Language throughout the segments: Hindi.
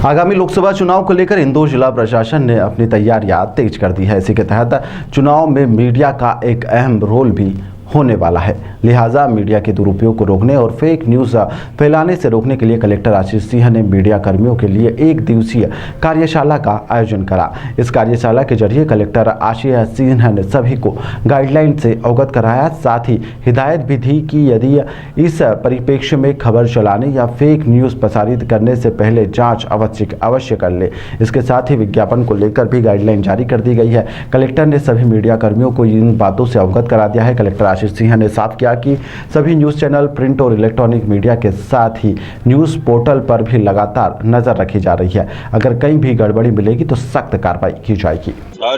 आगामी लोकसभा चुनाव को लेकर इंदौर जिला प्रशासन ने अपनी तैयारियां तेज कर दी है। इसी के तहत चुनाव में मीडिया का एक अहम रोल भी होने वाला है। लिहाजा मीडिया के दुरुपयोग को रोकने और फेक न्यूज़ फैलाने से रोकने के लिए कलेक्टर आशीष सिंह ने मीडिया कर्मियों के लिए एक दिवसीय कार्यशाला का आयोजन करा। इस कार्यशाला के जरिए कलेक्टर आशीष सिंह ने सभी को गाइडलाइन से अवगत कराया, साथ ही हिदायत भी दी कि यदि इस परिप्रेक्ष्य में खबर चलाने या फेक न्यूज़ प्रसारित करने से पहले जाँच अवश्य कर ले। इसके साथ ही विज्ञापन को लेकर भी गाइडलाइन जारी कर दी गई है। कलेक्टर ने सभी मीडिया कर्मियों को इन बातों से अवगत करा दिया है। कलेक्टर आशीष सिंह ने साफ किया कि सभी न्यूज़ चैनल, प्रिंट और इलेक्ट्रॉनिक मीडिया के साथ ही न्यूज़ पोर्टल पर भी लगातार नजर रखी जा रही है। अगर कहीं भी गड़बड़ी मिलेगी तो सख्त कार्रवाई की जाएगी।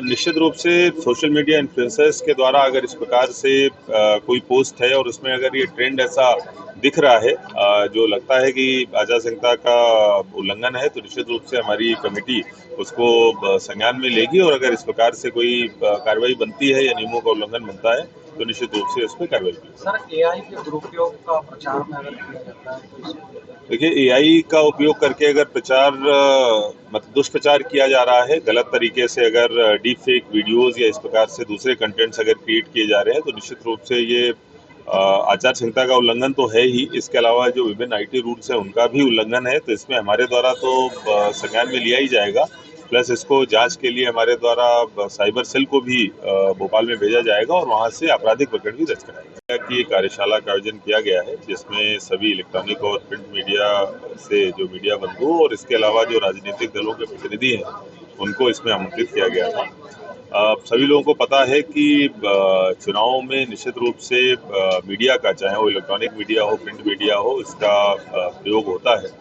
निश्चित रूप से सोशल मीडिया इन्फ्लुएंसर्स के द्वारा अगर इस प्रकार से कोई पोस्ट है और उसमें अगर ये ट्रेंड ऐसा दिख रहा है जो लगता है कि आचार संहिता का उल्लंघन है, तो निश्चित रूप से हमारी कमेटी उसको संज्ञान में लेगी और अगर इस प्रकार से कोई कार्रवाई बनती है या नियमों का उल्लंघन बनता है तो निश्चित रूप से उस पर कार्रवाई की। सर, एआई के दुरुपयोग का प्रचार में अगर किया जाता है तो देखिए, एआई का उपयोग करके अगर प्रचार मतलब दुष्प्रचार किया जा रहा है, गलत तरीके से अगर डीप फेक वीडियोज या इस प्रकार से दूसरे कंटेंट्स अगर क्रिएट किए जा रहे हैं तो निश्चित रूप से ये आचार संहिता का उल्लंघन तो है ही। इसके अलावा जो विभिन्न आईटी रूल्स हैं उनका भी उल्लंघन है, तो इसमें हमारे द्वारा तो संज्ञान में लिया ही जाएगा। प्लस इसको जांच के लिए हमारे द्वारा साइबर सेल को भी भोपाल में भेजा जाएगा और वहां से आपराधिक प्रकरण भी दर्ज कराएगा। कि कार्यशाला का आयोजन किया गया है जिसमें सभी इलेक्ट्रॉनिक और प्रिंट मीडिया से जो मीडिया बंधु और इसके अलावा जो राजनीतिक दलों के प्रतिनिधि हैं उनको इसमें आमंत्रित किया गया था। सभी लोगों को पता है कि चुनाव में निश्चित रूप से मीडिया का, चाहे वो इलेक्ट्रॉनिक मीडिया हो, प्रिंट मीडिया हो, इसका प्रयोग होता है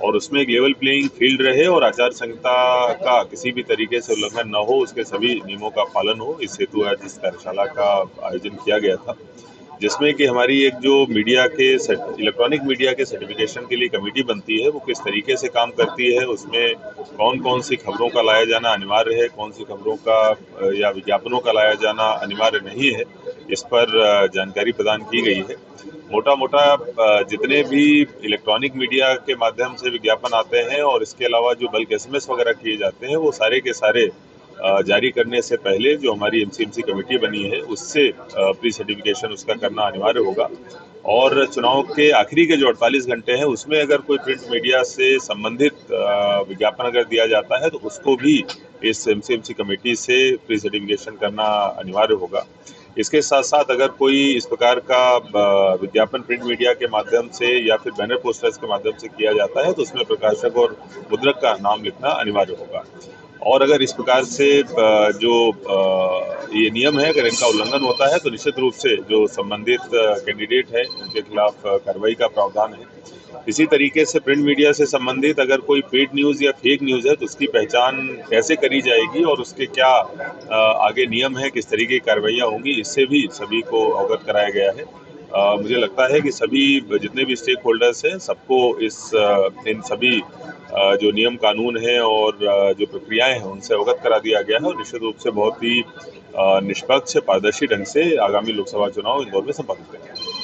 और उसमें एक लेवल प्लेइंग फील्ड रहे और आचार संहिता का किसी भी तरीके से उल्लंघन न हो, उसके सभी नियमों का पालन हो। इस हेतु आज इस कार्यशाला का आयोजन किया गया था जिसमें कि हमारी एक जो मीडिया के इलेक्ट्रॉनिक मीडिया के सर्टिफिकेशन के लिए कमेटी बनती है वो किस तरीके से काम करती है, उसमें कौन कौन सी खबरों का लाया जाना अनिवार्य है, कौन सी खबरों का या विज्ञापनों का लाया जाना अनिवार्य नहीं है, इस पर जानकारी प्रदान की गई है। मोटा जितने भी इलेक्ट्रॉनिक मीडिया के माध्यम से विज्ञापन आते हैं और इसके अलावा जो बल्क एसएमएस वगैरह किए जाते हैं वो सारे के सारे जारी करने से पहले जो हमारी एमसीएमसी कमेटी बनी है उससे प्री सर्टिफिकेशन उसका करना अनिवार्य होगा। और चुनाव के आखिरी के जो 48 घंटे हैं उसमें अगर कोई प्रिंट मीडिया से संबंधित विज्ञापन अगर दिया जाता है तो उसको भी इस एमसीएमसी कमेटी से प्री सर्टिफिकेशन करना अनिवार्य होगा। इसके साथ साथ अगर कोई इस प्रकार का विज्ञापन प्रिंट मीडिया के माध्यम से या फिर बैनर पोस्टर्स के माध्यम से किया जाता है तो उसमें प्रकाशक और मुद्रक का नाम लिखना अनिवार्य होगा। और अगर इस प्रकार से जो ये नियम है अगर इनका उल्लंघन होता है तो निश्चित रूप से जो संबंधित कैंडिडेट है उनके खिलाफ कार्रवाई का प्रावधान है। इसी तरीके से प्रिंट मीडिया से संबंधित अगर कोई पेड न्यूज़ या फेक न्यूज़ है तो उसकी पहचान कैसे करी जाएगी और उसके क्या आगे नियम है, किस तरीके की कार्रवाइयाँ होंगी, इससे भी सभी को अवगत कराया गया है। मुझे लगता है कि सभी जितने भी स्टेक होल्डर्स हैं सबको इन सभी जो नियम कानून हैं और जो प्रक्रियाएं हैं उनसे अवगत करा दिया गया है और निश्चित रूप से बहुत ही निष्पक्ष, पारदर्शी ढंग से आगामी लोकसभा चुनाव इंदौर में संपादित करेंगे।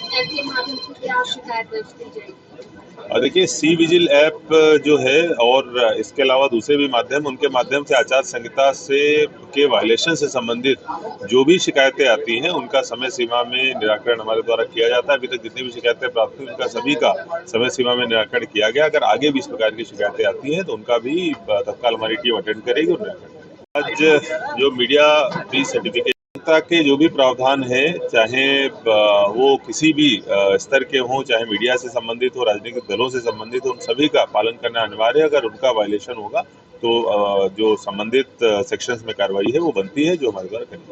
देखिए, सी विजिल ऐप जो है और इसके अलावा दूसरे भी माध्यम, उनके माध्यम से आचार संहिता से के वायलेशन से संबंधित जो भी शिकायतें आती हैं उनका समय सीमा में निराकरण हमारे द्वारा किया जाता है। अभी तक जितनी भी शिकायतें प्राप्त हुई उनका सभी का समय सीमा में निराकरण किया गया। अगर आगे भी इस प्रकार की शिकायतें आती हैं तो उनका भी तत्काल हमारी टीम अटेंड करेगी और निराकरण। आज जो मीडिया प्री सर्टिफिकेशन के जो भी प्रावधान है, चाहे वो किसी भी स्तर के हों, चाहे मीडिया से संबंधित हो, राजनीतिक दलों से संबंधित हो, उन सभी का पालन करना अनिवार्य है। अगर उनका वायलेशन होगा तो जो संबंधित सेक्शंस में कार्रवाई है वो बनती है जो हमारे द्वारा करेंगे।